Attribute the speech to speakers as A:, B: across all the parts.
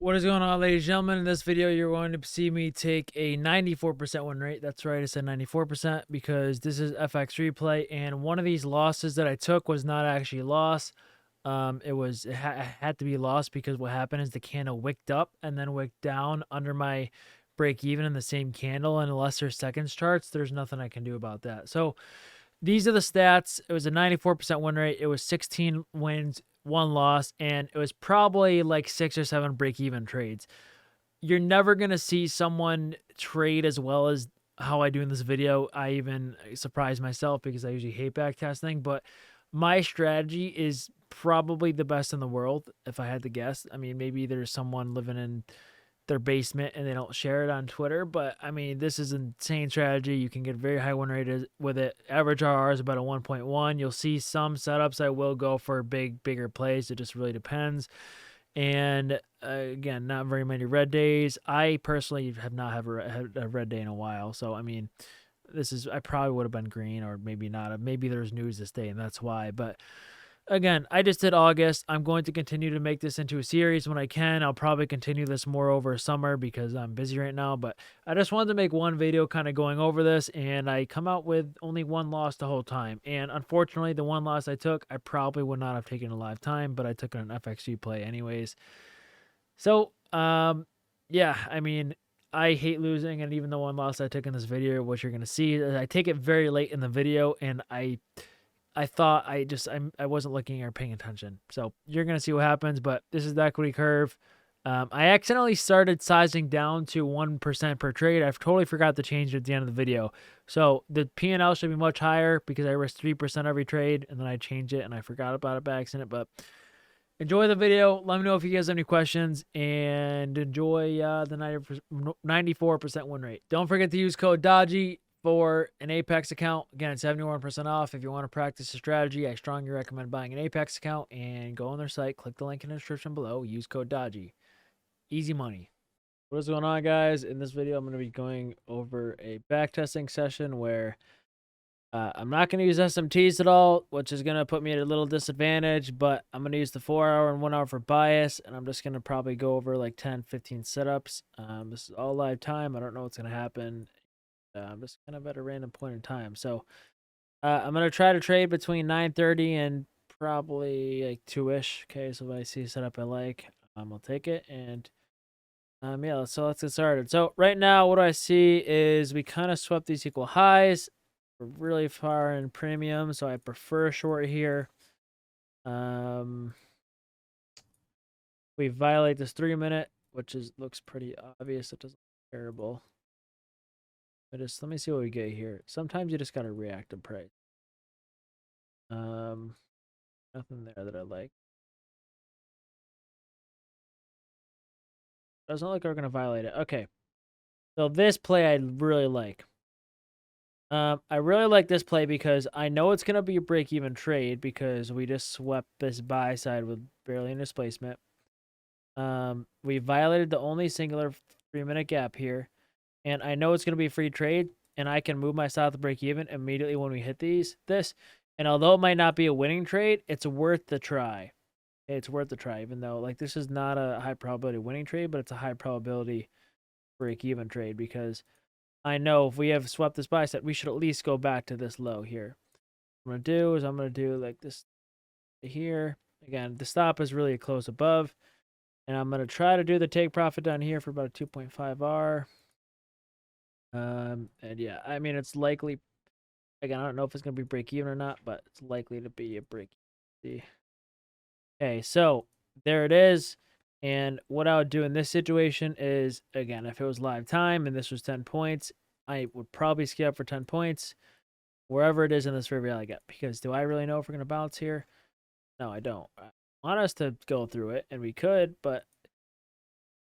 A: What is going on, ladies and gentlemen? In this video, you're going to see me take a 94% win rate. That's right, I said 94% because this is FxReplay, and one of these losses that I took was not actually a loss. It had to be lost because what happened is the candle wicked up and then wicked down under my break even in the same candle, and unless there's seconds charts, there's nothing I can do about that. So these are the stats. It was a 94% win rate. It was 16 wins, one loss, and it was probably like 6 or 7 break-even trades. You're never going to see someone trade as well as how I do in this video. I even surprise myself because I usually hate backtesting, but my strategy is probably the best in the world, if I had to guess. I mean, maybe there's someone living in their basement and they don't share it on Twitter. But I mean, this is an insane strategy. You can get very high win rate with it. Average RR is about a 1.1. You'll see some setups I will go for bigger plays. It just really depends. And again, not very many red days. I personally have not had a red day in a while. So I mean, I probably would have been green or maybe not. Maybe there's news this day and that's why. But again, I just did August. I'm going to continue to make this into a series when I can. I'll probably continue this more over summer because I'm busy right now. But I just wanted to make one video kind of going over this, and I come out with only one loss the whole time. And unfortunately, the one loss I took, I probably would not have taken a live time, but I took an FxG play anyways. So, yeah, I mean, I hate losing, and even the one loss I took in this video, what you're going to see is I take it very late in the video, and I thought I wasn't looking or paying attention. So you're going to see what happens, but this is the equity curve. I accidentally started sizing down to 1% per trade. I totally forgot to change it at the end of the video. So the P&L should be much higher because I risk 3% every trade, and then I changed it, and I forgot about it by accident. But enjoy the video. Let me know if you guys have any questions, and enjoy the 94% win rate. Don't forget to use code DODGY for an Apex account. Again, it's 71% off. If you want to practice a strategy, I strongly recommend buying an Apex account and go on their site, click the link in the description below, use code DODGY. Easy money. What is going on, guys? In this video, I'm going to be going over a backtesting session where I'm not going to use SMTs at all, which is going to put me at a little disadvantage, but I'm going to use the 4-hour and 1-hour for bias, and I'm just going to probably go over like 10, 15 setups. This is all live time. I don't know what's going to happen. I'm just kind of at a random point in time. So I'm going to try to trade between 9:30 and probably like 2-ish. Okay, so if I see a setup I like, I'll take it. And yeah, so let's get started. So right now, what I see is we kind of swept these equal highs. We're really far in premium, so I prefer short here. We violate this 3-minute, which looks pretty obvious. It doesn't look terrible. But let me see what we get here. Sometimes you just gotta react to price. Nothing there that I like. Doesn't look like we're gonna violate it. Okay. So this play I really like. I really like this play because I know it's gonna be a break-even trade because we just swept this buy side with barely any displacement. We violated the only singular 3-minute gap here, and I know it's gonna be a free trade, and I can move my stop to break even immediately when we hit this. And although it might not be a winning trade, it's worth the try. It's worth the try, even though like this is not a high probability winning trade, but it's a high probability break even trade because I know if we have swept this buy set, we should at least go back to this low here. What I'm gonna do like this here. Again, the stop is really close above, and I'm gonna try to do the take profit down here for about a 2.5 R. And yeah, I mean it's likely. Again, I don't know if it's gonna be break even or not, but it's likely to be a break. See. Okay, so there it is. And what I would do in this situation is, again, if it was live time and this was 10 points, I would probably skip for 10 points wherever it is in this fair value I get. Because do I really know if we're going to bounce here? No, I don't. I want us to go through it, and we could, but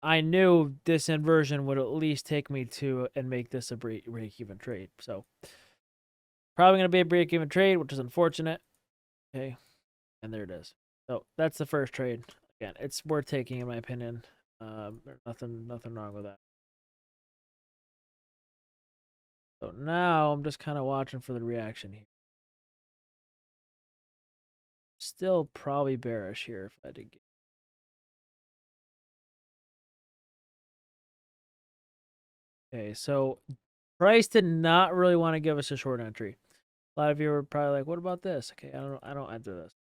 A: I knew this inversion would at least take me to and make this a break-even trade. So probably going to be a break-even trade, which is unfortunate. Okay, and there it is. So that's the first trade. Again, it's worth taking in my opinion. There's nothing wrong with that. So now I'm just kind of watching for the reaction here. Still probably bearish here if I did get. Okay, so price did not really want to give us a short entry. A lot of you were probably like, what about this? Okay, I don't enter this.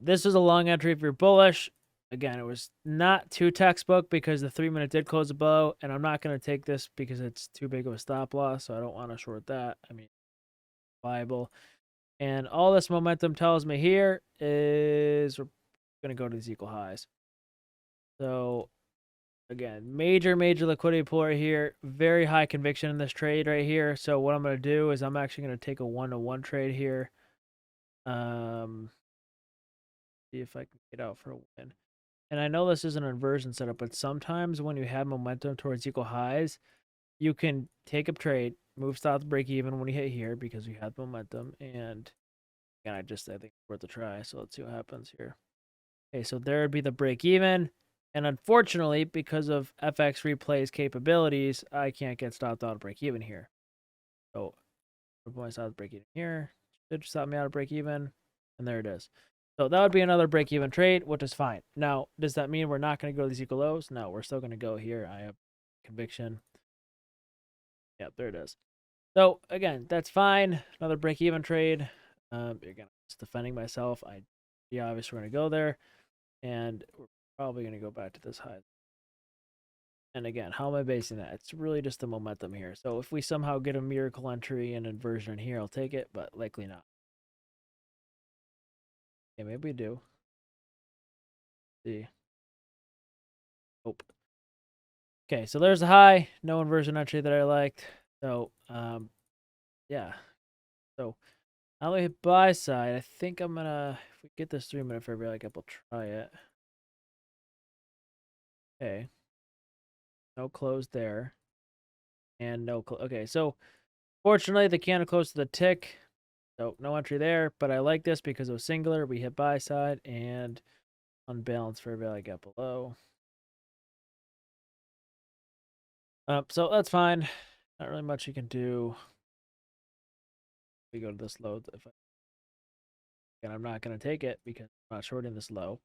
A: This is a long entry if you're bullish. Again, it was not too textbook because the 3-minute did close below, and I'm not going to take this because it's too big of a stop loss, so I don't want to short that. I mean, viable. And all this momentum tells me here is we're going to go to these equal highs. So, again, major liquidity pool right here. Very high conviction in this trade right here. So what I'm going to do is I'm actually going to take a 1-to-1 trade here. See if I can get out for a win. And I know this is an inversion setup, but sometimes when you have momentum towards equal highs, you can take a trade, move stop to break even when you hit here because you have momentum. And again, I think it's worth a try. So let's see what happens here. Okay, so there would be the break even. And unfortunately, because of FxReplay's capabilities, I can't get stopped out of break even here. So I'm going to stop break even here. Should stop me out of break even. And there it is. So that would be another break even trade, which is fine. Now, does that mean we're not going to go to these equal lows? No, we're still going to go here. I have conviction. Yep, there it is. So again, that's fine. Another break even trade. Again, just defending myself. Yeah, obviously we're going to go there. And we're probably going to go back to this high. And again, how am I basing that? It's really just the momentum here. So if we somehow get a miracle entry and inversion here, I'll take it, but likely not. Yeah, maybe we do. See. Nope. Okay, so there's a high. No inversion entry that I liked. So, yeah. So, now we hit buy side. I think I'm gonna, if we get this 3-minute fair value gap, we'll try it. Okay. No close there. And no close. Okay, so fortunately, the candle close to the tick. So, no entry there. But I like this because it was singular. We hit buy side and unbalanced fair value gap below. So that's fine. Not really much you can do. We go to this low. And I'm not going to take it because I'm not shorting this low.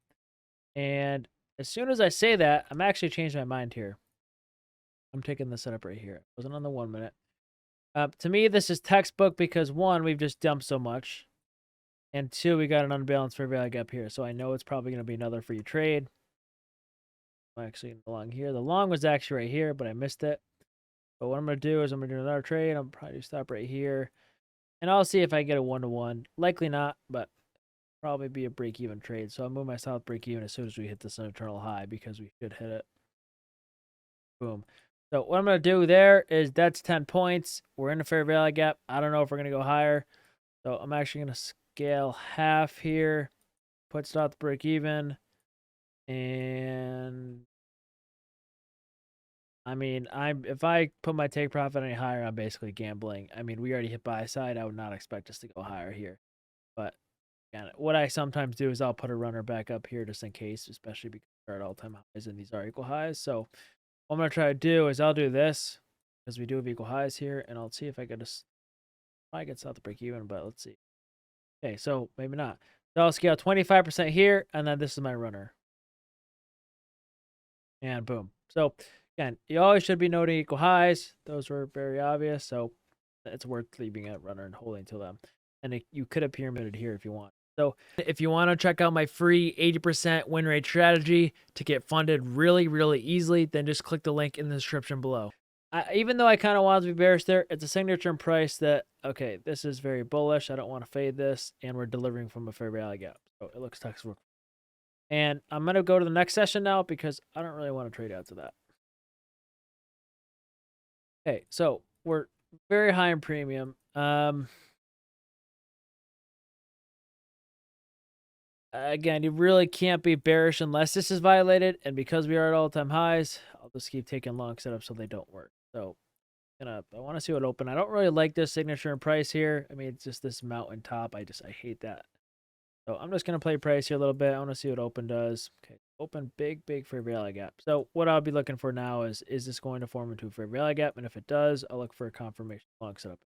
A: And as soon as I say that, I'm actually changing my mind here. I'm taking the setup right here. It wasn't on the 1 minute. To me, this is textbook because 1, we've just dumped so much. And 2, we got an unbalanced fair value gap here. So I know it's probably going to be another free trade. I'm actually along here. The long was actually right here, but I missed it. But what I'm going to do is I'm going to do another trade. I'm probably stop right here. And I'll see if I get a 1-to-1. Likely not, but probably be a break-even trade. So I'll move my south break-even as soon as we hit this internal high because we should hit it. Boom. So what I'm going to do there is that's 10 points. We're in a fair value gap. I don't know if we're going to go higher. So I'm actually going to scale half here. Put stop to break-even. And I mean, if I put my take profit any higher, I'm basically gambling. I mean, we already hit buy side. I would not expect us to go higher here. But again, what I sometimes do is I'll put a runner back up here just in case, especially because we're at all-time highs and these are equal highs. So what I'm going to try to do is I'll do this because we do have equal highs here, and I'll see if I can just probably get south to break even, but let's see. Okay, so maybe not. So I'll scale 25% here, and then this is my runner. And boom. So again, you always should be noting equal highs. Those were very obvious, so it's worth leaving a runner and holding to them. And you could have pyramided here if you want. So if you want to check out my free 80% win rate strategy to get funded really, really easily, then just click the link in the description below. Even though I kind of wanted to be bearish there, it's a signature price that, okay, this is very bullish. I don't want to fade this, and we're delivering from a fair value gap. So it looks textbook. And I'm going to go to the next session now because I don't really want to trade out to that. Okay, so we're very high in premium. Again, you really can't be bearish unless this is violated. And because we are at all-time highs, I'll just keep taking long setups so they don't work. So I want to see what open. I don't really like this signature and price here. I mean, it's just this mountain top. I hate that. So I'm just going to play price here a little bit. I want to see what open does. Okay, open big fair value gap. So what I'll be looking for now is this going to form into a fair value gap? And if it does, I'll look for a confirmation long setup.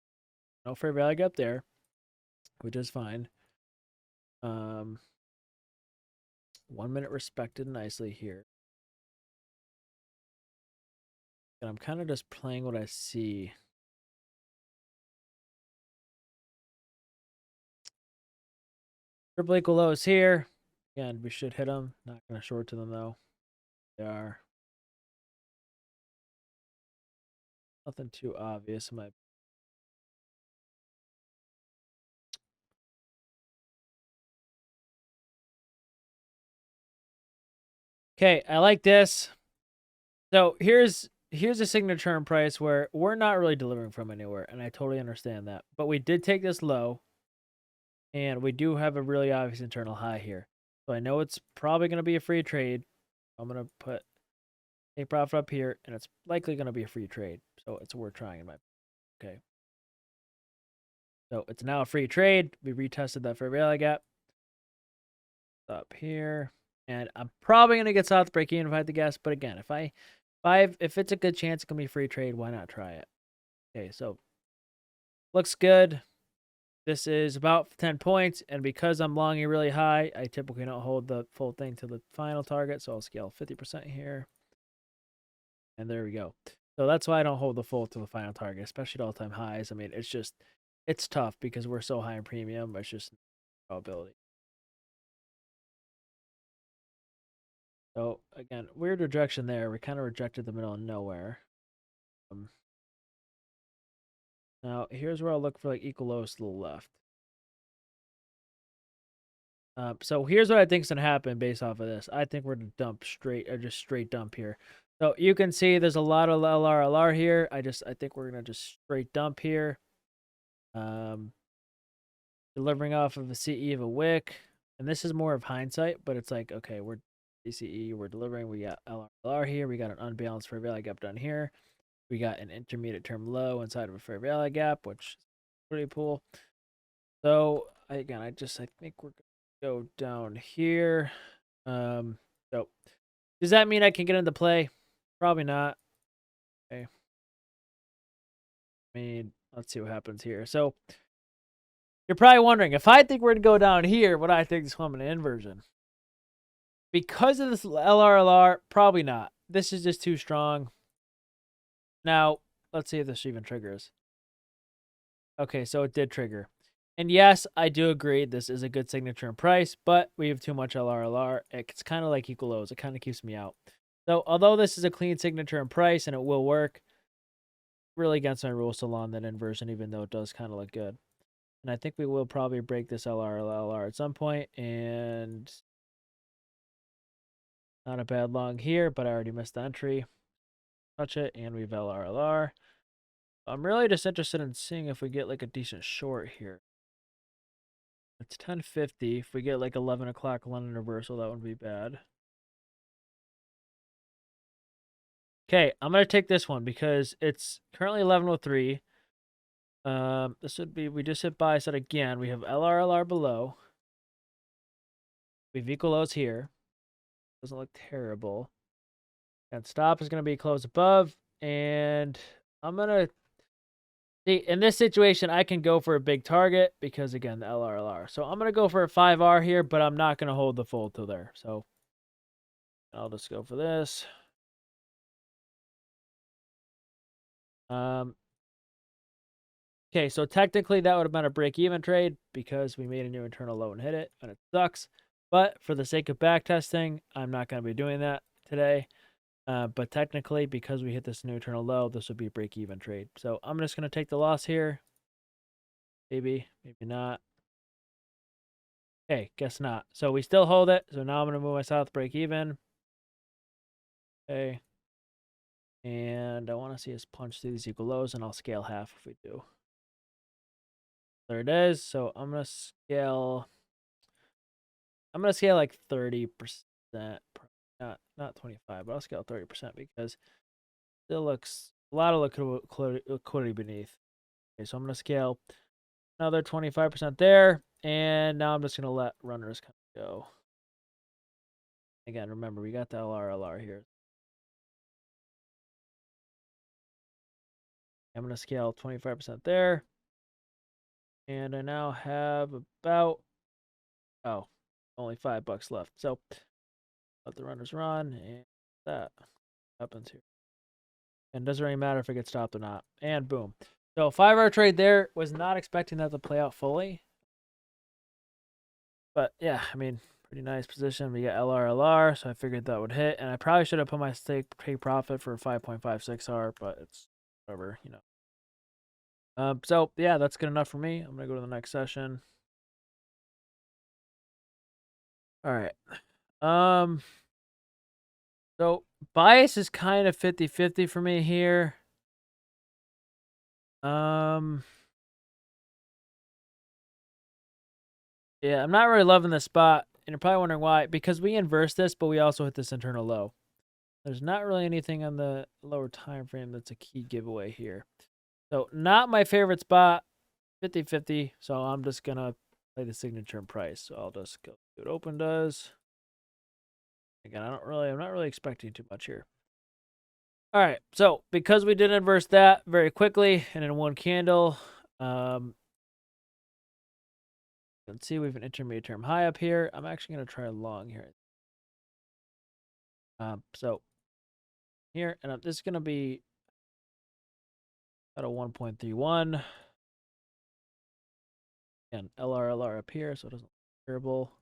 A: No fair value gap there, which is fine. 1 minute respected nicely here. And I'm kind of just playing what I see. Triple equal lows here. Again, we should hit them. Not going to short to them though. They are. Nothing too obvious in my. Okay, I like this. So here's a signature term price where we're not really delivering from anywhere, and I totally understand that. But we did take this low, and we do have a really obvious internal high here. So I know it's probably going to be a free trade. I'm going to put take profit up here, and it's likely going to be a free trade. So it's worth trying in my. Okay. So it's now a free trade. We retested that fair value gap. Up here. And I'm probably going to get south break even if I had to guess. But again, if it's a good chance it can be a free trade, why not try it? Okay, so looks good. This is about 10 points. And because I'm longing really high, I typically don't hold the full thing to the final target. So I'll scale 50% here. And there we go. So that's why I don't hold the full to the final target, especially at all-time highs. I mean, it's tough because we're so high in premium. It's just probability. So again, weird rejection there. We kind of rejected the middle of nowhere. Now here's where I'll look for like equal lows to the left. So here's what I think is gonna happen based off of this. I think we're gonna dump straight, or just straight dump here. So you can see there's a lot of LR here. I think we're gonna just straight dump here. Delivering off of a CE of a wick, and this is more of hindsight, but it's like, okay, we're DCE, we're delivering. We got LR here. We got an unbalanced fair value gap down here. We got an intermediate term low inside of a fair value gap, which is pretty cool. So again, I think we're gonna go down here. So does that mean I can get into play? Probably not. Okay. I mean, let's see what happens here. So you're probably wondering, if I think we're gonna go down here, would I think this one an inversion? Because of this LRLR, probably not. This is just too strong. Now, let's see if this even triggers. Okay, so it did trigger. And yes, I do agree this is a good signature in price, but we have too much LRLR. It's kind of like equal lows. It kind of keeps me out. So although this is a clean signature in price and it will work, really against my rules to long that inversion, even though it does kind of look good. And I think we will probably break this LRLR at some point, and not a bad long here, but I already missed the entry. Touch it, and we've LRLR. I'm really just interested in seeing if we get like a decent short here. It's 10:50. If we get like 11 o'clock London reversal, that wouldn't be bad. Okay, I'm gonna take this one because it's currently 11:03. This would be, we just hit buy set again. We have LRLR below. We have equal lows here. Doesn't look terrible. And stop is gonna be close above, and I'm gonna see, in this situation, I can go for a big target because, again, the LRLR. So I'm going to go for a 5R here, but I'm not going to hold the full till there. So I'll just go for this. Okay, so technically that would have been a break-even trade because we made a new internal low and hit it, and it sucks. But for the sake of backtesting, I'm not going to be doing that today. But technically, because we hit this new internal low, this would be a break-even trade. So I'm just going to take the loss here. Maybe, maybe not. Okay, guess not. So we still hold it. So now I'm going to move my south break even. Okay. And I want to see us punch through these equal lows, and I'll scale half if we do. There it is. So I'm going to scale like 30%. Not 25, but I'll scale 30% because it still looks a lot of liquidity beneath. Okay, so I'm going to scale another 25% there. And now I'm just going to let runners kind of go. Again, remember, we got the LRLR here. I'm going to scale 25% there. And I now have about, only $5 left. So let the runners run, and that happens here. And it doesn't really matter if it gets stopped or not. And boom. So 5-hour trade there. Was not expecting that to play out fully. But yeah, I mean, pretty nice position. We got LR, so I figured that would hit. And I probably should have put my take profit for 5.56R, but it's whatever, you know. So yeah, that's good enough for me. I'm gonna go to the next session. All right. So bias is kind of 50-50 for me here. Yeah, I'm not really loving this spot, and you're probably wondering why. Because we inverse this, but we also hit this internal low. There's not really anything on the lower time frame that's a key giveaway here. So not my favorite spot, 50-50. So I'm just gonna play the signature and price. So I'll just go see what open does. Again, I'm not really expecting too much here. All right, so because we did inverse that very quickly and in one candle, let's see we have an intermediate term high up here. I'm actually gonna try long here. So here, and this is gonna be at a 1.31. And LR up here, so it doesn't look terrible.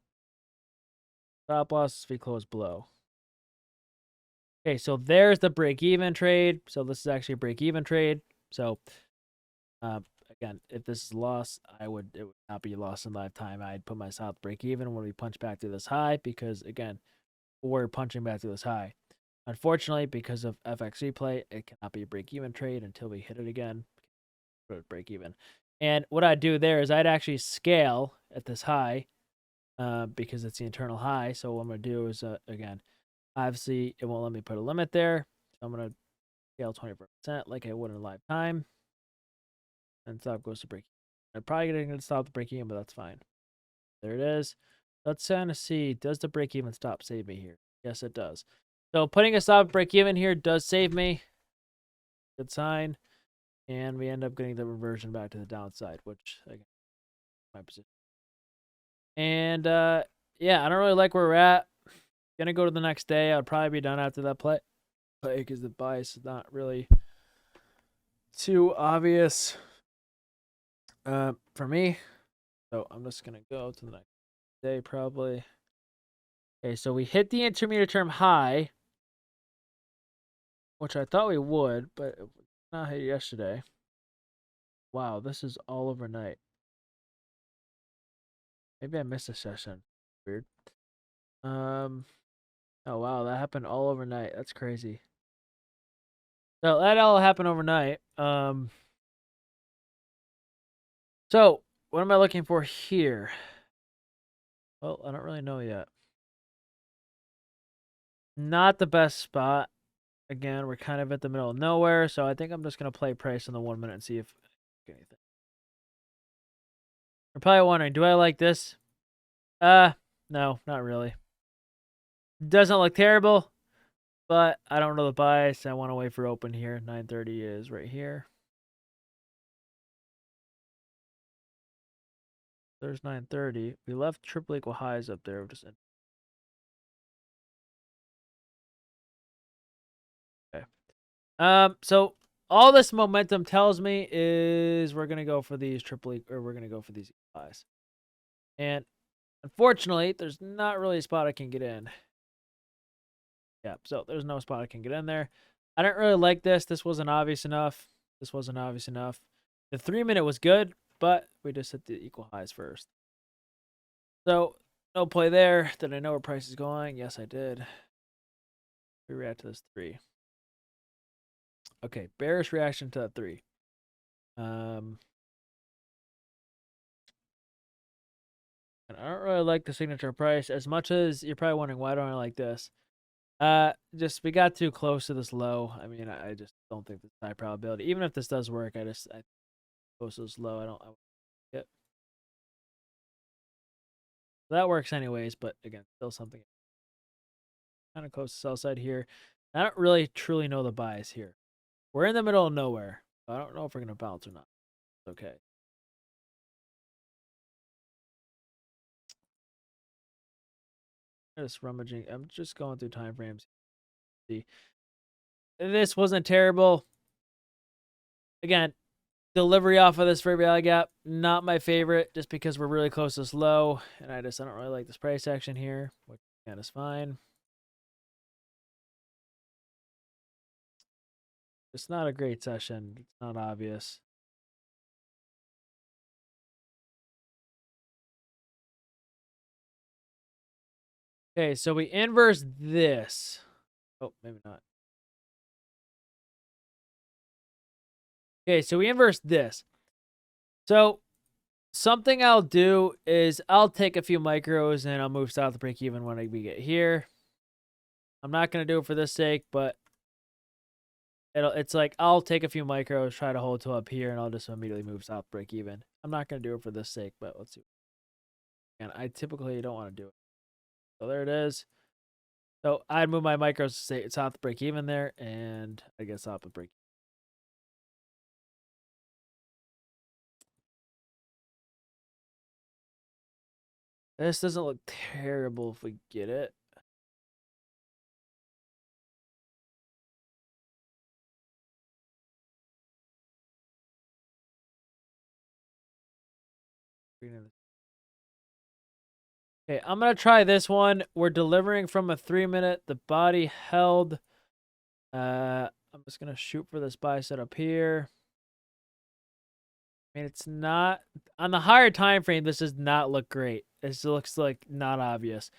A: Stop loss if we close below. Okay, so there's the break-even trade. So this is actually a break-even trade. So again, if this is a loss, it would not be a loss in lifetime. I'd put myself break-even when we punch back to this high because again, we're punching back to this high. Unfortunately, because of FxReplay, it cannot be a break-even trade until we hit it again. Break-even. And what I'd do there is I'd actually scale at this high. Because it's the internal high. So what I'm going to do is, again, obviously it won't let me put a limit there. So I'm going to scale 24% like I would in a lifetime. And stop goes to break. I'm probably going to stop the break even, but that's fine. There it is. Let's kind of see, does the break even stop save me here? Yes, it does. So putting a stop break even here does save me. Good sign. And we end up getting the reversion back to the downside, which, again, my position. And yeah, I don't really like where we're at. Gonna go to the next day. I'll probably be done after that play because the bias is not really too obvious for me. So I'm just gonna go to the next day probably. Okay, so we hit the intermediate term high, which I thought we would, but it was not hit yesterday. Wow, this is all overnight. Maybe I missed a session. Weird. Oh wow, that happened all overnight. That's crazy. So that all happened overnight. So what am I looking for here? Well, I don't really know yet. Not the best spot. Again, we're kind of at the middle of nowhere, so I think I'm just going to play price in the 1 minute and see if anything. You're probably wondering, do I like this? No, not really. Doesn't look terrible, but I don't know the bias. I want to wait for open here. 930 is right here. There's 930. We left triple equal highs up there. Just okay. So all this momentum tells me is we're gonna go for these we're gonna go for these highs. And unfortunately, there's not really a spot I can get in. Yeah, so there's no spot I can get in there. I don't really like this. This wasn't obvious enough. This wasn't obvious enough. The 3 minute was good, but we just hit the equal highs first. So no play there. Did I know where price is going? Yes, I did. We react to this 3. Okay, bearish reaction to that 3. And I don't really like the signature price as much as you're probably wondering why don't I like this. Just we got too close to this low. I mean, I just don't think there's high probability. Even if this does work, I close to this low. I don't get that works anyways. But again, still something kind of close to sell side here. I don't really truly know the bias here. We're in the middle of nowhere. I don't know if we're gonna bounce or not. Okay. Just rummaging. I'm just going through time frames. See, this wasn't terrible. Again, delivery off of this fair value gap, not my favorite, just because we're really close to this low, and I don't really like this price action here, which again is fine. It's not a great session. It's not obvious. Okay, so we inverse this. Oh, maybe not. Okay, so we inverse this. So something I'll do is I'll take a few micros and I'll move south to break even when we get here. I'm not going to do it for this sake, but it's like I'll take a few micros, try to hold to up here, and I'll just immediately move south break even. I'm not going to do it for this sake, but let's see. And I typically don't want to do it. So there it is. So I'd move my micros to say south break even there, and I guess south break. This doesn't look terrible if we get it. Okay, I'm going to try this one. We're delivering from a 3-minute. The body held. I'm just going to shoot for this buy set up here. I mean, it's not on the higher time frame. This does not look great. This looks like not obvious.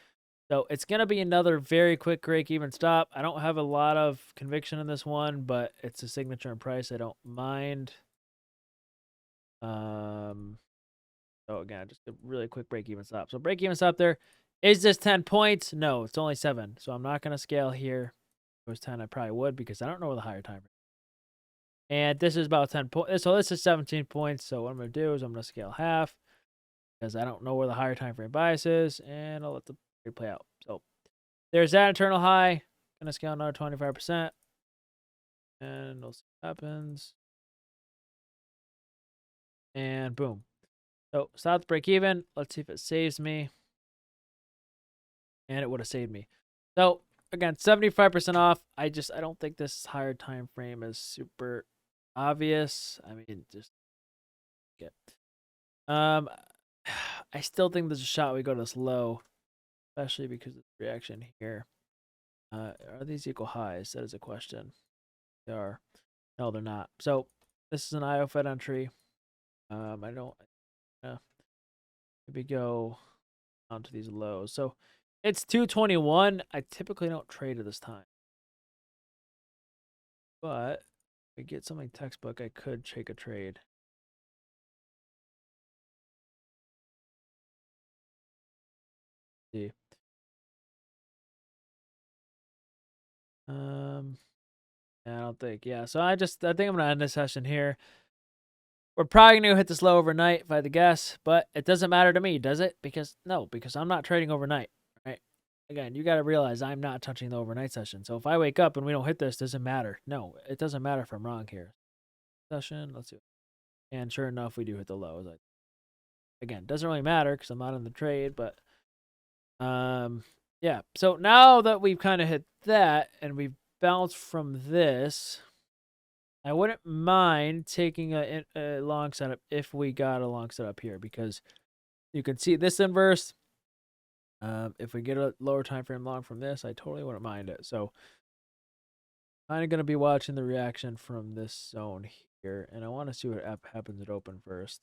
A: So it's going to be another very quick break even stop. I don't have a lot of conviction in this one, but it's a signature and price. I don't mind. So again, just a really quick break even stop. So break even stop there. Is this 10 points? No, it's only 7. So I'm not going to scale here. If it was 10, I probably would because I don't know where the higher time frame. And this is about 10 points. So this is 17 points. So what I'm going to do is I'm going to scale half because I don't know where the higher time frame bias is. And I'll let the trade play out. So there's that internal high. Going to scale another 25%. And we'll see what happens. And boom. So stop the break even. Let's see if it saves me. And it would have saved me. So again, 75% off. I don't think this higher time frame is super obvious. I mean, just get. I still think there's a shot we go to this low, especially because of the reaction here. Are these equal highs? That is a question. They are. No, they're not. So this is an IO Fed entry. I don't. Maybe go down to these lows. So it's 221. I typically don't trade at this time. But if I get something textbook, I could take a trade. See. I don't think. Yeah, so I think I'm gonna end this session here. We're probably gonna hit this low overnight if I had to guess, but it doesn't matter to me, does it? Because I'm not trading overnight, right? Again, you gotta realize I'm not touching the overnight session. So if I wake up and we don't hit this, doesn't matter. No, it doesn't matter if I'm wrong here. Session, let's see. And sure enough, we do hit the lows. Again, doesn't really matter because I'm not in the trade, but yeah. So now that we've kind of hit that and we've bounced from this, I wouldn't mind taking a long setup if we got a long setup here because you can see this inverse. If we get a lower time frame long from this, I totally wouldn't mind it. So kind of going to be watching the reaction from this zone here, and I want to see what happens at open first.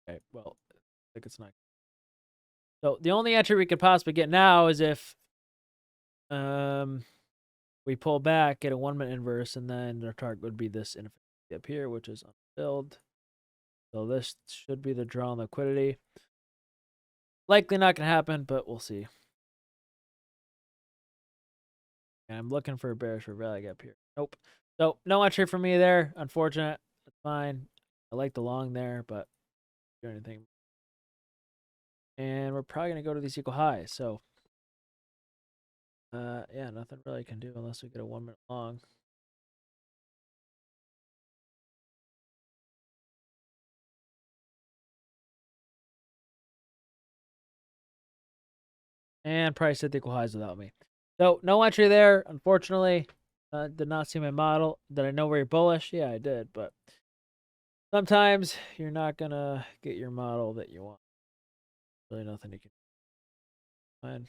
A: Okay, well, I think it's not. So the only entry we could possibly get now is if we pull back, get a 1-minute inverse, and then our target would be this infinity up here, which is unfilled. So this should be the draw on liquidity. Likely not going to happen, but we'll see. And I'm looking for a bearish for value gap here. Nope. So no entry for me there. Unfortunate. That's fine. I like the long there, but do anything. And we're probably going to go to these equal highs. So yeah, nothing really can do unless we get a 1-minute long. And price at the equal highs without me. So no entry there, unfortunately. Did not see my model. Did I know very bullish? Yeah, I did, but sometimes you're not gonna get your model that you want. Really nothing you can find.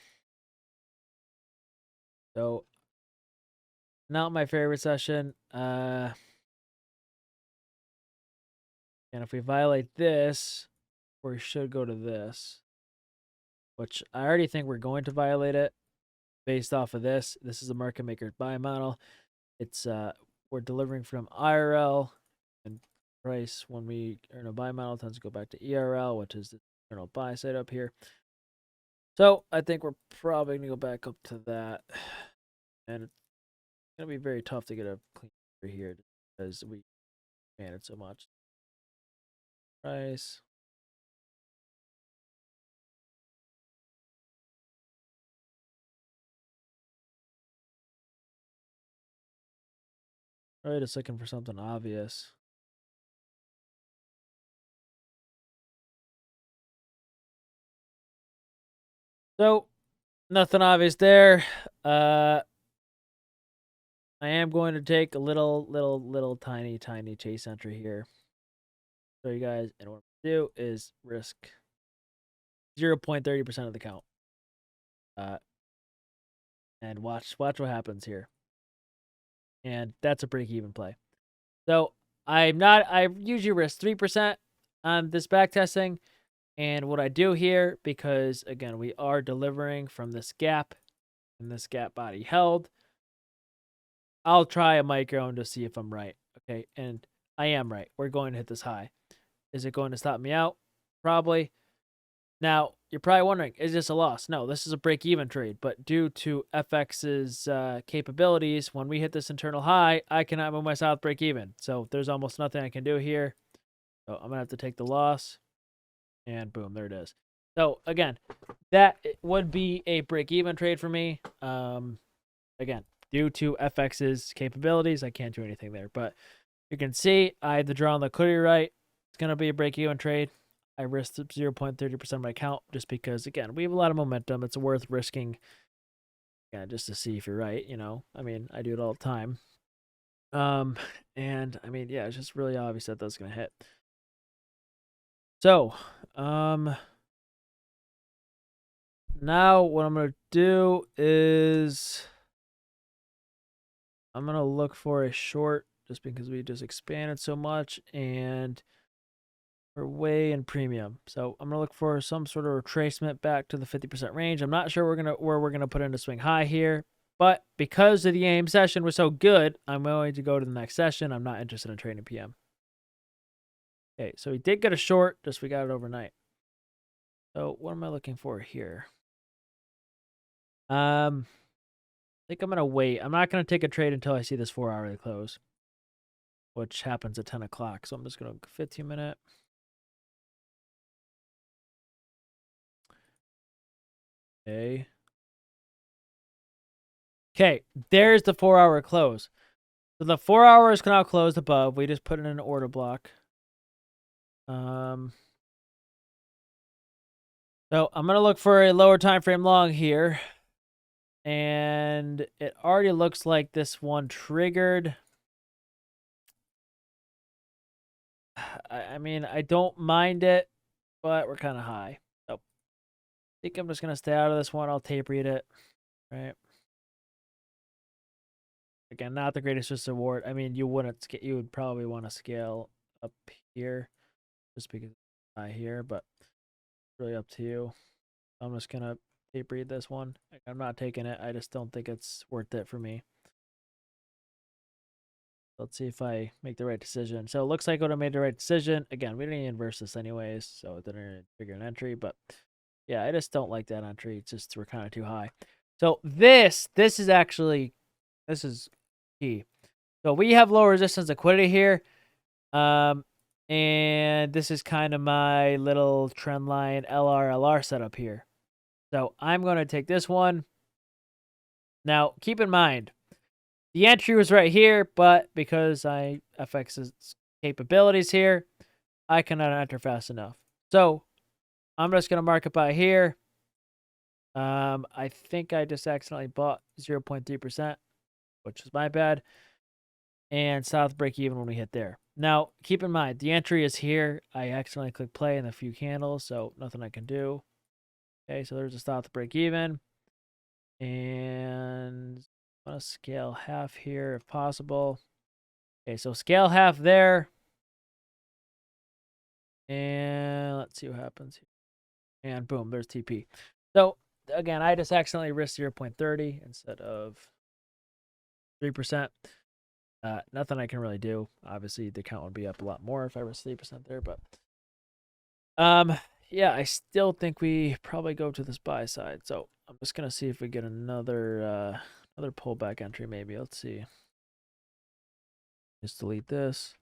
A: So not my favorite session. And if we violate this, we should go to this, which I already think we're going to violate it based off of this. This is a market maker buy model. It's we're delivering from IRL, and price when we earn a buy model tends to go back to ERL, which is the internal buy side up here. So I think we're probably gonna go back up to that, and it's gonna be very tough to get a clean entry here because we expanded so much. Price. Probably just looking for something obvious. So nothing obvious there. I am going to take a little tiny chase entry here. So you guys, and what I'm gonna do is risk 0.30% of the count. And watch what happens here. And that's a break even play. So I usually risk 3% on this backtesting. And what I do here, because again, we are delivering from this gap and this gap body held, I'll try a micro and to see if I'm right. Okay. And I am right. We're going to hit this high. Is it going to stop me out? Probably. Now, you're probably wondering, is this a loss? No, this is a break-even trade. But due to FX's capabilities, when we hit this internal high, I cannot move my south break-even. So there's almost nothing I can do here. So I'm going to have to take the loss. And boom, there it is. So, again, that would be a break-even trade for me. Again, due to FX's capabilities, I can't do anything there. But you can see I had the draw on liquidity right. It's going to be a break-even trade. I risked 0.30% of my account just because, again, we have a lot of momentum. It's worth risking, yeah, just to see if you're right, you know. I mean, I do it all the time. And I mean, yeah, it's just really obvious that that's going to hit. So, now what I'm going to do is I'm going to look for a short just because we just expanded so much and we're way in premium. So I'm gonna look for some sort of retracement back to the 50% range. I'm not sure where we're gonna put in a swing high here, but because of the AM session was so good, I'm going to go to the next session. I'm not interested in trading PM. Okay, so we did get a short, just we got it overnight. So what am I looking for here? I think I'm gonna wait. I'm not gonna take a trade until I see this 4-hourly close, which happens at 10 o'clock. So I'm just gonna 15-minute. Okay. Okay, there's the 4-hour close. So the 4 hours can now close above. We just put in an order block. So I'm gonna look for a lower time frame long here. And it already looks like this one triggered. I mean, I don't mind it, but we're kind of high. So I think I'm just gonna stay out of this one. I'll tape read it. Right. Again, not the greatest risk reward. I mean, you would probably want to scale up here just because it's high here, but it's really up to you. I'm just gonna tape read this one. I'm not taking it. I just don't think it's worth it for me. Let's see if I make the right decision. So it looks like I would have made the right decision. Again, we didn't even inverse this anyways, so it didn't trigger an entry. But yeah, I just don't like that entry. It's just we're kind of too high. So this is key. So we have low resistance liquidity here. And this is kind of my little trend line LR setup here. So I'm going to take this one. Now, keep in mind, the entry was right here, but because I FX's capabilities here, I cannot enter fast enough. So I'm just going to mark it by here. I think I just accidentally bought 0.3%, which is my bad. And south break even when we hit there. Now, keep in mind, the entry is here. I accidentally clicked play in a few candles, so nothing I can do. Okay, so there's a stop to break even. And I want to scale half here if possible. Okay, so scale half there. And let's see what happens here. And boom, there's TP. So again, I just accidentally risked 0.30 instead of 3%. Nothing I can really do. Obviously, the count would be up a lot more if I risked 3% there, but yeah, I still think we probably go to this buy side. So I'm just gonna see if we get another pullback entry. Maybe let's see. Just delete this.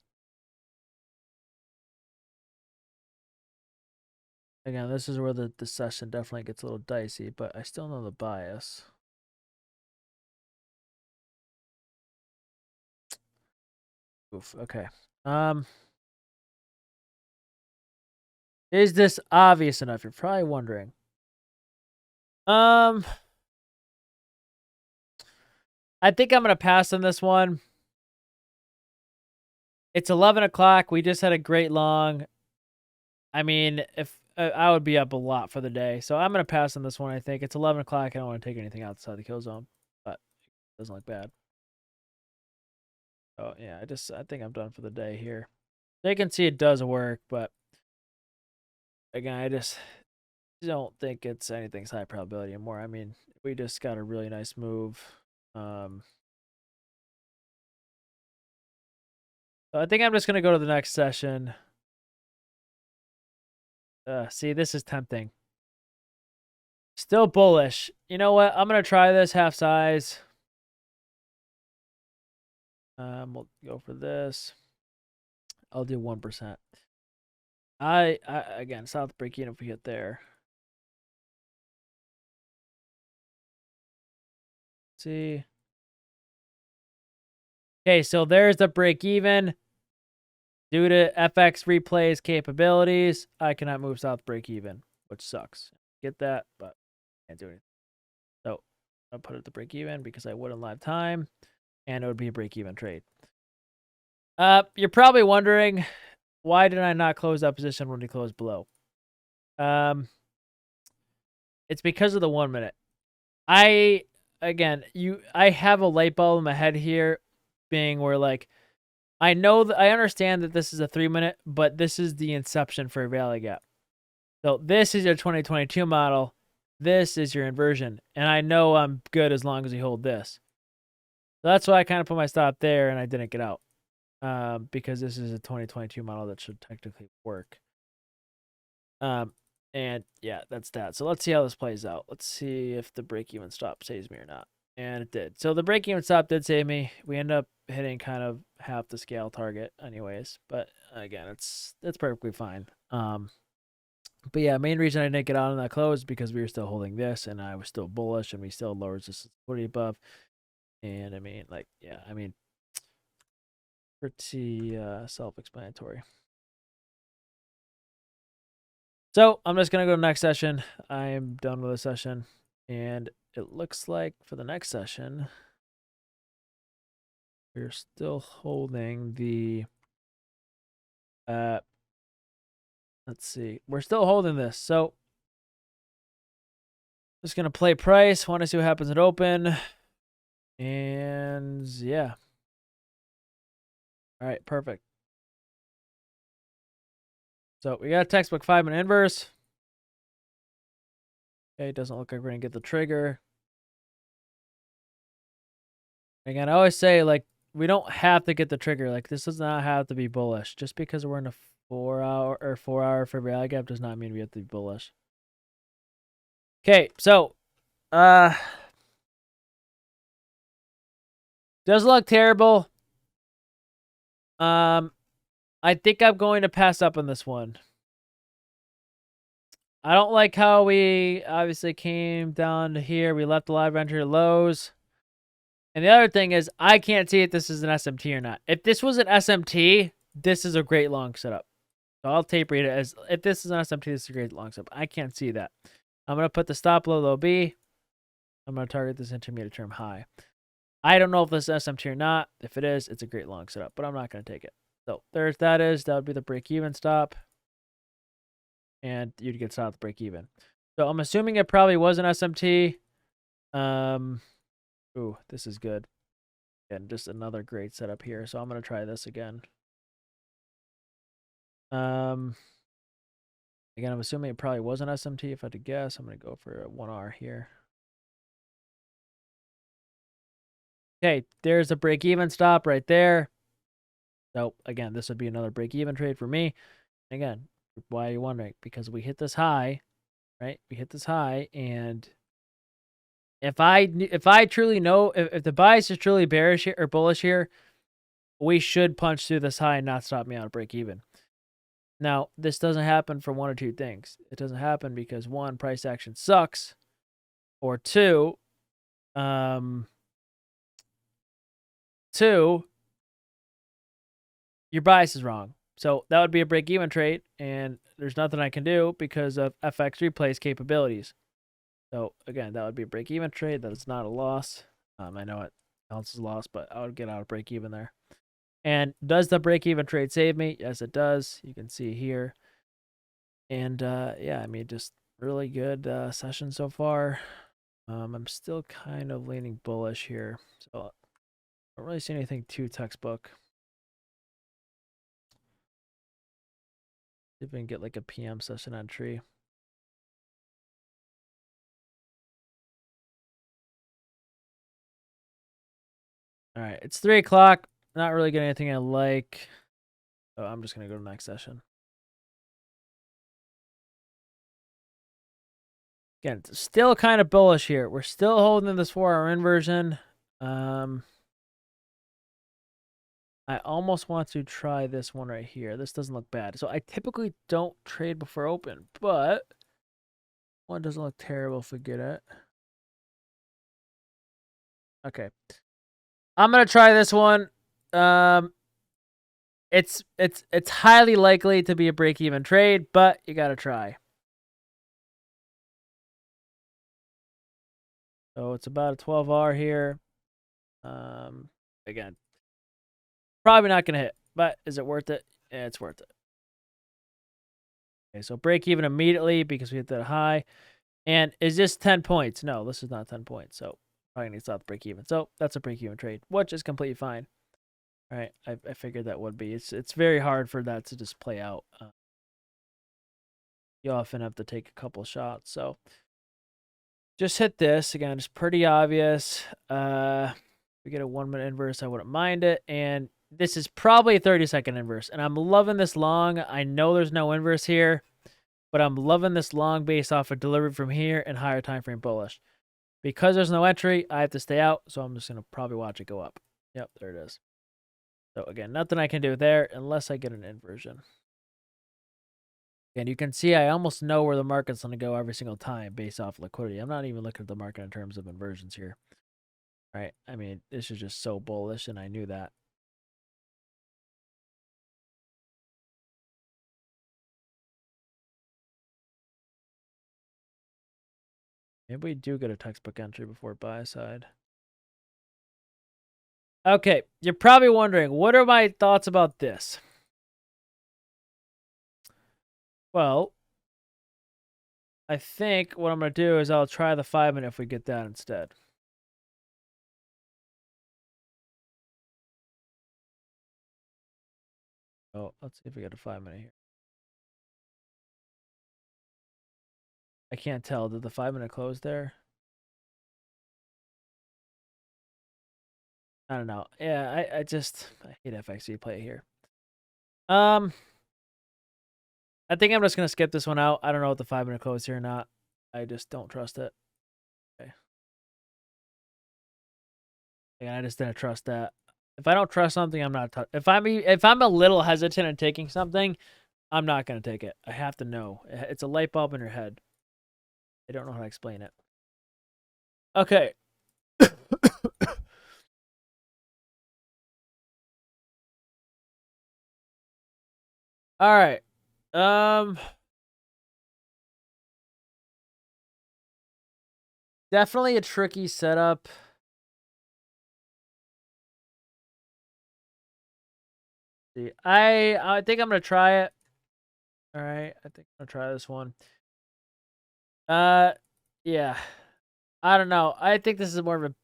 A: Again, this is where the session definitely gets a little dicey, but I still know the bias. Oof. Okay. Is this obvious enough? You're probably wondering. I think I'm gonna pass on this one. It's 11 o'clock. We just had a great long. I mean, if I would be up a lot for the day, so I'm gonna pass on this one. I think it's 11 o'clock. I don't want to take anything outside the kill zone, but it doesn't look bad. Oh yeah, I think I'm done for the day here. They can see it does work, but again, I just don't think it's anything's high probability anymore. I mean, we just got a really nice move. So I think I'm just gonna go to the next session. See, this is tempting. Still bullish. You know what? I'm gonna try this half size. We'll go for this. I'll do 1%. I again, south break even if we hit there. Let's see. Okay, so there's the break even. Due to FxReplay's capabilities, I cannot move south break even, which sucks. Get that, but can't do anything. So I'll put it at the break even because I wouldn't live time, and it would be a break even trade. You're probably wondering, why did I not close that position when we closed below? It's because of the 1 minute. I have a light bulb in my head here, being where like I understand that this is a 3 minute, but this is the inception for a rally gap. So this is your 2022 model. This is your inversion, and I know I'm good as long as we hold this. So that's why I kind of put my stop there, and I didn't get out. Because this is a 2022 model that should technically work. And yeah, that's that. So let's see how this plays out. Let's see if the break-even stop saves me or not. And it did. So the break-even stop did save me. We end up hitting kind of half the scale target anyways. But again, it's perfectly fine. But yeah, main reason I didn't get out on that close is because we were still holding this, and I was still bullish, and we still lowered resistance 40 above. And I mean, like, yeah, I mean, pretty self-explanatory. So I'm just going to go to the next session. I am done with the session. And it looks like for the next session, we're still holding the, let's see. We're still holding this. So just going to play price. Want to see what happens at open. And yeah. All right, perfect. So we got a textbook 5-minute inverse. Okay, it doesn't look like we're going to get the trigger. Again, I always say, like, we don't have to get the trigger. Like, this does not have to be bullish. Just because we're in a 4-hour for rally gap does not mean we have to be bullish. Okay, so does look terrible. I think I'm going to pass up on this one. I don't like how we obviously came down to here. We left the live entry lows. And the other thing is, I can't see if this is an SMT or not. If this was an SMT, this is a great long setup. So I'll tape read it as, if this is an SMT, this is a great long setup. I can't see that. I'm going to put the stop low B. I'm going to target this intermediate term high. I don't know if this is SMT or not. If it is, it's a great long setup, but I'm not going to take it. So there's that would be the break even stop. And you'd get stopped break even. So I'm assuming it probably was an SMT. Ooh, this is good. And just another great setup here. So I'm going to try this again. Again, I'm assuming it probably was an SMT. If I had to guess, I'm going to go for a 1R here. Okay, there's a break-even stop right there. So, again, this would be another break-even trade for me. Again, why are you wondering? Because we hit this high, right? We hit this high, and if I truly know, if the bias is truly bearish here, or bullish here, we should punch through this high and not stop me out of break-even. Now, this doesn't happen for one or two things. It doesn't happen because, one, price action sucks, or two, your bias is wrong. So that would be a break-even trade, and there's nothing I can do because of FxReplay's capabilities. So again, that would be a break-even trade. That is not a loss. I know it counts as a loss, but I would get out of break-even there. And does the break-even trade save me? Yes, it does. You can see here. And yeah, I mean, just really good session so far. I'm still kind of leaning bullish here, so I don't really see anything too textbook. See if we can get like a PM session entry. All right, it's 3 o'clock. Not really getting anything I like. So I'm just going to go to the next session. Again, it's still kind of bullish here. We're still holding this 4-hour inversion. I almost want to try this one right here. This doesn't look bad. So I typically don't trade before open, but one doesn't look terrible if we get it. Okay. I'm going to try this one. It's highly likely to be a break-even trade, but you got to try. So it's about a 12R here. Again, probably not going to hit, but is it worth it? Yeah, it's worth it. Okay, so break even immediately because we hit that high. And is this 10 points? No, this is not 10 points. So probably need to stop the break even. So that's a break even trade, which is completely fine. All right, I figured that would be. It's very hard for that to just play out. You often have to take a couple shots. So just hit this again. It's pretty obvious. If we get a 1 minute inverse, I wouldn't mind it. And this is probably a 30-second inverse. And I'm loving this long. I know there's no inverse here, but I'm loving this long based off of delivery from here and higher time frame bullish. Because there's no entry, I have to stay out. So I'm just going to probably watch it go up. Yep, there it is. So again, nothing I can do there unless I get an inversion. And you can see I almost know where the market's going to go every single time based off liquidity. I'm not even looking at the market in terms of inversions here. Right? I mean, this is just so bullish, and I knew that. Maybe we do get a textbook entry before buy side. Okay, you're probably wondering, what are my thoughts about this? Well, I think what I'm going to do is I'll try the 5 minute if we get that instead. Oh, let's see if we get a 5 minute here. I can't tell. Did the 5 minute close there? I don't know. Yeah, I hate FxReplay here. I think I'm just gonna skip this one out. I don't know if the 5 minute close here or not. I just don't trust it. Okay. Yeah, I just didn't trust that. If I don't trust something, I'm not. If I'm a little hesitant in taking something, I'm not gonna take it. I have to know. It's a light bulb in your head. I don't know how to explain it. Okay. All right. Definitely a tricky setup. See, I think I'm gonna try it. All right, I think I'm gonna try this one. Yeah, I don't know. I think this is more of a.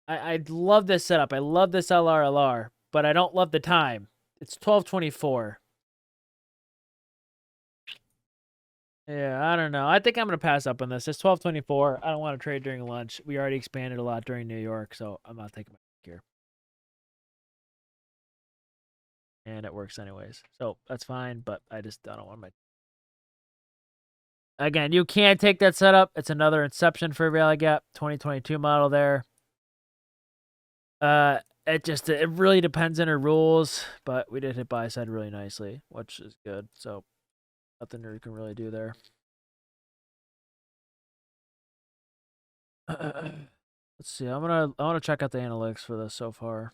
A: I love this setup. I love this LRLR, but I don't love the time. It's 12:24. Yeah, I don't know. I think I'm gonna pass up on this. It's 12:24. I don't want to trade during lunch. We already expanded a lot during New York, so I'm not taking my here. And it works anyways, so that's fine. But I don't want my. Again, you can't take that setup. It's another Inception for Valley Gap 2022 model there. It really depends on her rules, but we did hit buy side really nicely, which is good. So nothing you can really do there. Let's see. I want to check out the analytics for this so far.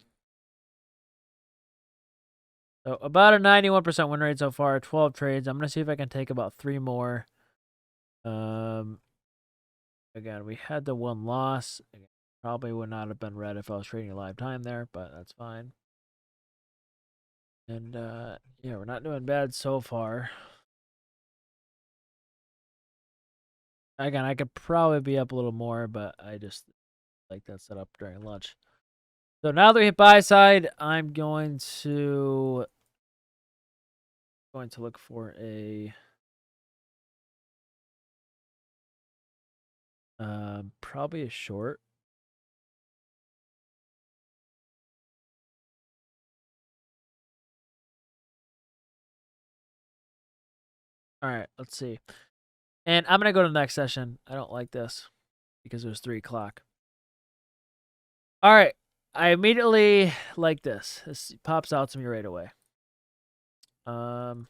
A: So about a 91% win rate so far, 12 trades. I'm gonna see if I can take about 3 more. Again, we had the 1 loss. Probably would not have been red if I was trading a live time there, but that's fine. And yeah, we're not doing bad so far. Again, I could probably be up a little more, but I just like that setup during lunch. So now that we hit buy side, I'm going to look for a probably a short. All right, let's see. And I'm gonna go to the next session. I don't like this because it was 3 o'clock. All right, I immediately like this. This pops out to me right away. Oh,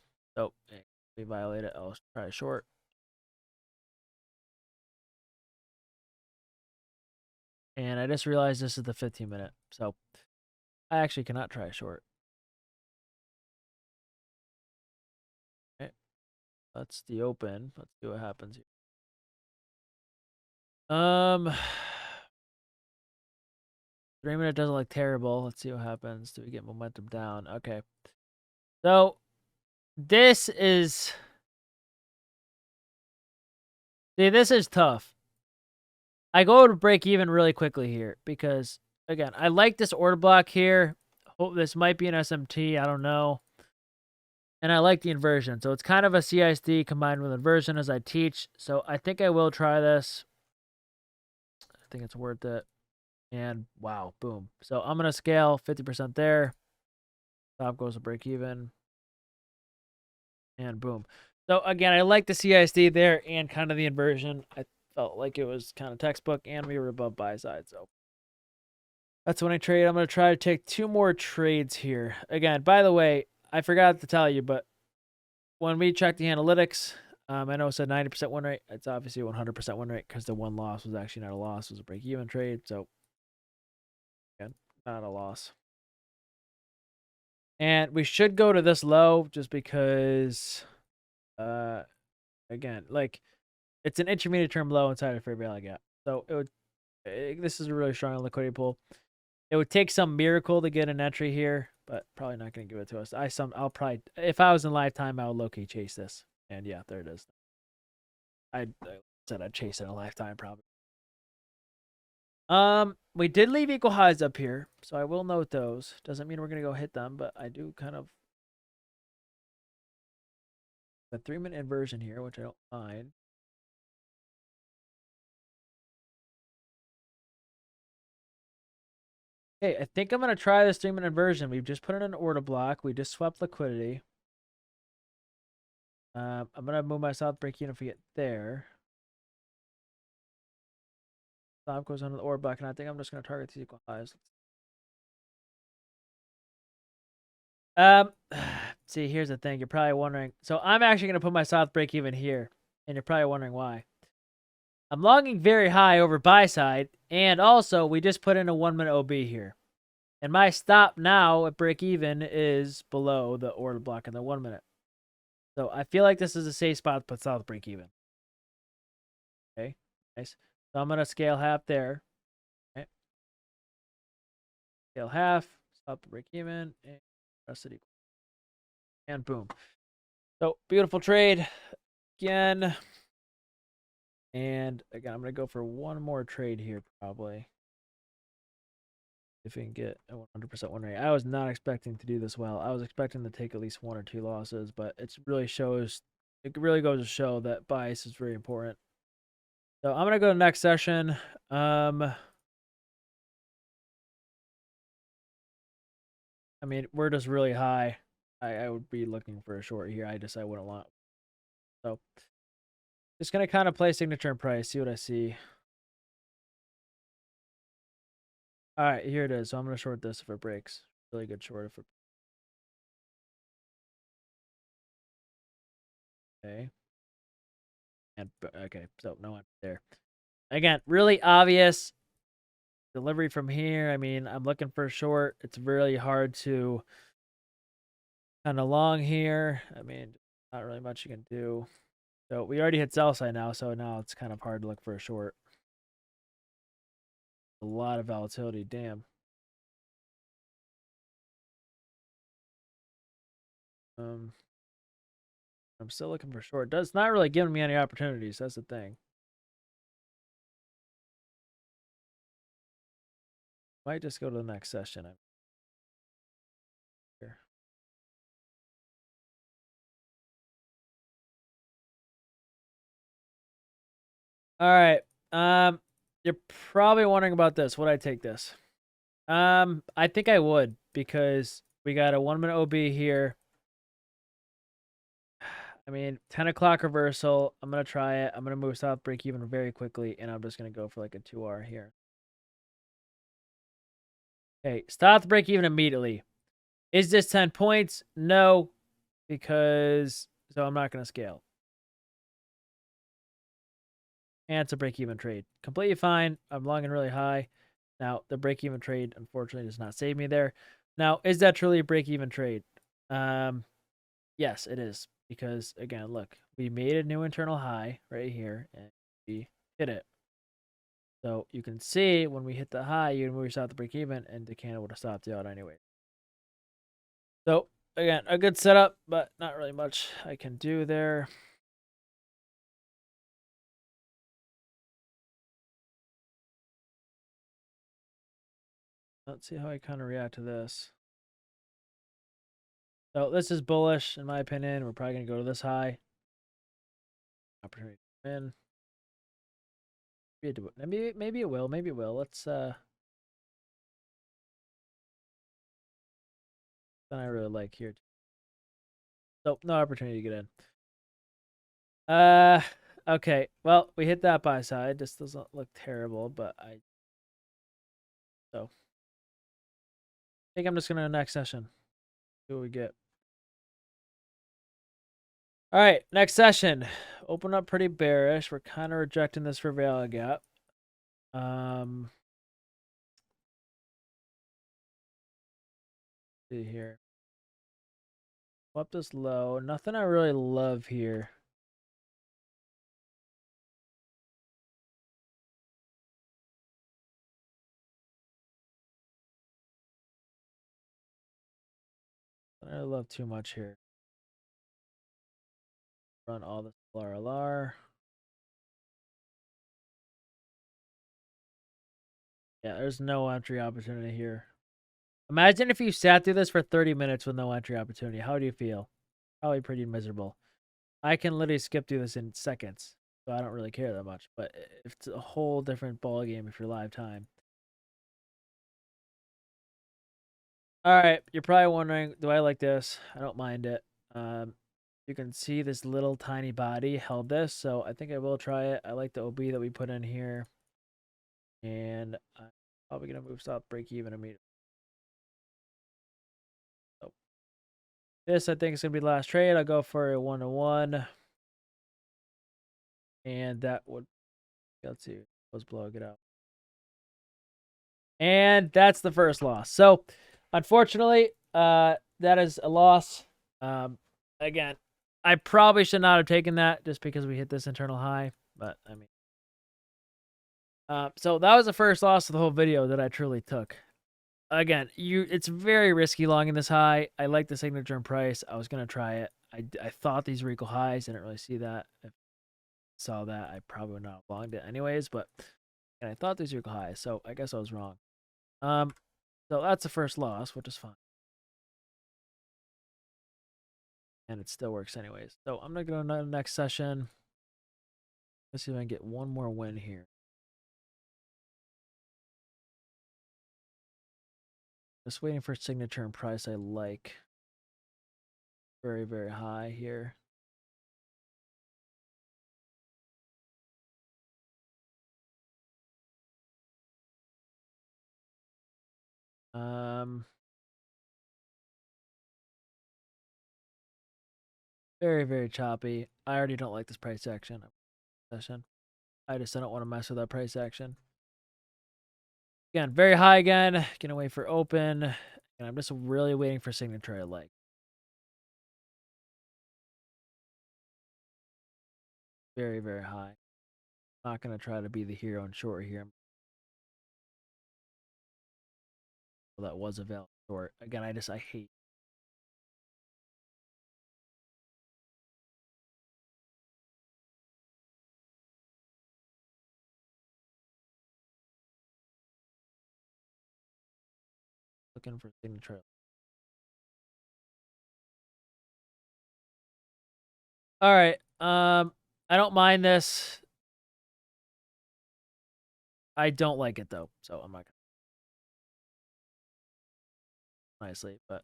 A: we violate it. I'll try a short. And I just realized this is the 15-minute, so I actually cannot try a short. Okay, that's the open. Let's see what happens here. 3-minute doesn't look terrible. Let's see what happens. Do we get momentum down? Okay. So this is tough. I go to break even really quickly here because, again, I like this order block here. Hope this might be an SMT. I don't know. And I like the inversion. So it's kind of a CISD combined with inversion as I teach. So I think I will try this. I think it's worth it. And wow, boom. So I'm going to scale 50% there. Top goes to break even. And boom. So again, I like the CISD there and kind of the inversion. I felt like it was kind of textbook and we were above buy side. So that's when I trade. I'm going to try to take 2 more trades here. Again, by the way, I forgot to tell you, but when we check the analytics, I know it said 90% win rate. It's obviously 100% win rate because the 1 loss was actually not a loss. It was a break-even trade. So, again, not a loss. And we should go to this low just because, again, like, it's an intermediate term low inside of fair value gap. So, this is a really strong liquidity pool. It would take some miracle to get an entry here, but probably not going to give it to us. I'll probably, if I was in lifetime, I would low-key chase this. And yeah, there it is. I said I'd chase it in a lifetime probably. We did leave equal highs up here, so I will note those. Doesn't mean we're gonna go hit them, but I do kind of the 3-minute inversion here, which I don't mind. Okay, I think I'm gonna try this 3-minute inversion. We've just put in an order block. We just swept liquidity. I'm gonna move my south break even if we get there. Stop goes under the order block, and I think I'm just gonna target these equal highs. See, here's the thing. You're probably wondering. So I'm actually gonna put my south break even here, and you're probably wondering why. I'm logging very high over buy side, and also we just put in a 1-minute OB here. And my stop now at break even is below the order block in the 1 minute. So I feel like this is a safe spot to put south break even. Okay, nice. So I'm going to scale half there. Okay. Scale half, stop the break even, and rest it equal. And boom. So beautiful trade again. And again, I'm going to go for one more trade here probably. If we can get a 100% win rate. I was not expecting to do this well. I was expecting to take at least 1 or 2 losses, but it really goes to show that bias is very important. So I'm going to go to the next session. I mean, we're just really high. I would be looking for a short here. I wouldn't want. So just going to kind of play signature and price, see what I see. All right, here it is. So I'm going to short this if it breaks. Really good short if it. Okay. And okay, so no one there. Again, really obvious delivery from here. I mean, I'm looking for a short. It's really hard to kind of long here. I mean, not really much you can do. So we already hit sell side now, so now it's kind of hard to look for a short. A lot of volatility, damn. I'm still looking for short. It's not really giving me any opportunities. That's the thing. Might just go to the next session. Here. All right. You're probably wondering about this. Would I take this? I think I would, because we got a 1 minute OB here. I mean, 10 o'clock reversal. I'm going to try it. I'm going to move south break even very quickly, and I'm just going to go for like a 2R here. Okay, stop the break even immediately. Is this 10 points? No, because so I'm not going to scale. And it's a break even trade. Completely fine. I'm longing really high. Now, the break even trade, unfortunately, does not save me there. Now, is that truly a break even trade? Yes, it is. Because, again, look, we made a new internal high right here, and we hit it. So you can see when we hit the high, you can move yourself to break even, and the candle would have stopped you out anyway. So, again, a good setup, but not really much I can do there. Let's see how I kind of react to this. So this is bullish, in my opinion. We're probably going to go to this high. Opportunity to win. Maybe it will. Maybe it will. Let's then I really like here. So no opportunity to get in. Okay. Well, we hit that buy side. This doesn't look terrible, but I think I'm just gonna next session. See what we get. All right, next session. Open up pretty bearish. We're kind of rejecting this for value gap. See here. Up this low. Nothing I really love here. I don't really love too much here. Run all this LR. Yeah, there's no entry opportunity here. Imagine if you sat through this for 30 minutes with no entry opportunity. How do you feel? Probably pretty miserable. I can literally skip through this in seconds, so I don't really care that much. But it's a whole different ball game if you're live time. All right, you're probably wondering, do I like this? I don't mind it. You can see this little tiny body held this, so I think I will try it. I like the OB that we put in here, and I'm probably gonna move stop break even immediately. So this I think is gonna be the last trade. I'll go for a 1-to-1, and that would, let's see, let's blow it out. And that's the first loss. So unfortunately, that is a loss. Again, I probably should not have taken that just because we hit this internal high, but I mean, So that was the first loss of the whole video that I truly took. Again, it's very risky long in this high. I like the signature and price. I was gonna try it. I thought these were equal highs. I didn't really see that. If I saw that, I probably would not have longed it anyways. But and I thought these were equal highs, so I guess I was wrong. So that's the first loss, which is fine. And it still works anyways. So I'm gonna go to the next session. Let's see if I can get one more win here. Just waiting for signature and price. I like very, very high here. Very, very choppy. I already don't like this price action. I just don't want to mess with that price action. Again, very high again. Gonna wait for open. And I'm just really waiting for signature I like. Very, very high. Not gonna try to be the hero and short here. Well, that was a valid short. Again, I hate. Looking for signature. All right. I don't mind this. I don't like it though, so I'm not gonna nicely, but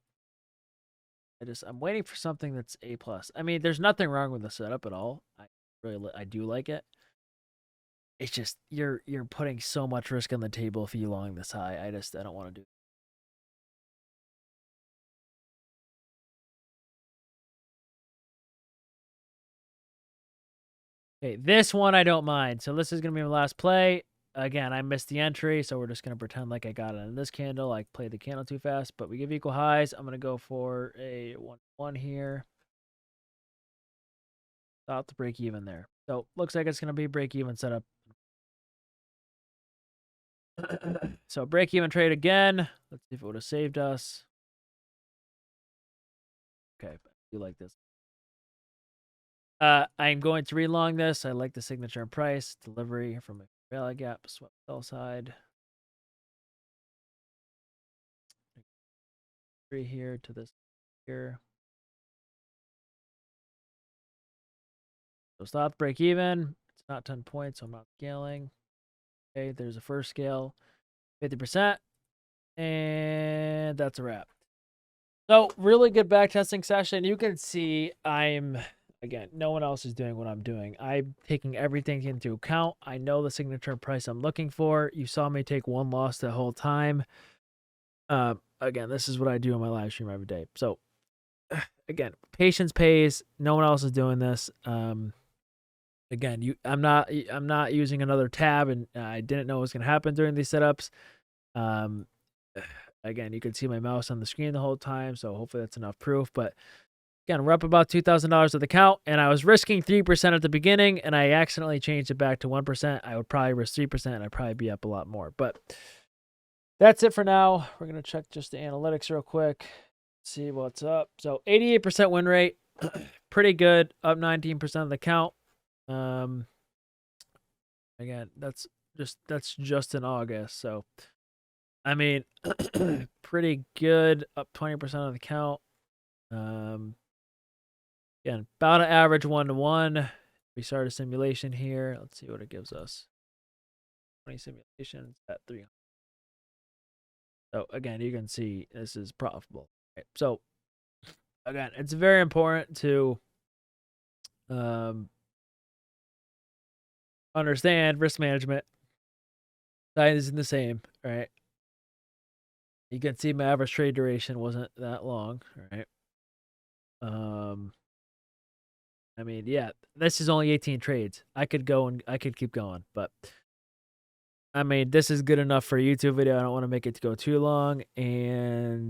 A: I'm waiting for something that's A+. I mean, there's nothing wrong with the setup at all. I do like it. It's just you're putting so much risk on the table if you long this high. I don't want to do. Okay, this one I don't mind. So this is gonna be my last play. Again, I missed the entry, so we're just gonna pretend like I got it in this candle. I played the candle too fast, but we give equal highs. I'm gonna go for a 1-1 here. About to break even there. So looks like it's gonna be break even setup. So break even trade again. Let's see if it would have saved us. Okay, I do like this. I'm going to relong this. I like the signature and price. Delivery from a value gap, swept sell side. 3 here to this here. So stop, break even. It's not 10 points, so I'm not scaling. Okay, there's a first scale, 50%. And that's a wrap. So really good backtesting session. You can see again, no one else is doing what I'm doing. I'm taking everything into account. I know the signature price I'm looking for. You saw me take one loss the whole time. Again, this is what I do on my live stream every day. So again, patience pays. No one else is doing this. Again, I'm not using another tab, and I didn't know what was going to happen during these setups. Again, you can see my mouse on the screen the whole time, so hopefully that's enough proof. But again, we're up about $2,000 at the count, and I was risking 3% at the beginning, and I accidentally changed it back to 1%. I would probably risk 3%, and I'd probably be up a lot more. But that's it for now. We're going to check just the analytics real quick, see what's up. So 88% win rate, pretty good, up 19% of the count. Again, that's just in August, so I mean, pretty good, up 20% of the count. Again, about an average 1-to-1. We start a simulation here. Let's see what it gives us. 20 simulations at 300. So again, you can see this is profitable. Right? So again, it's very important to understand risk management. Size isn't the same, right? You can see my average trade duration wasn't that long, right? I mean, yeah, this is only 18 trades. I could keep going, but I mean, this is good enough for a YouTube video. I don't want to make it go too long, and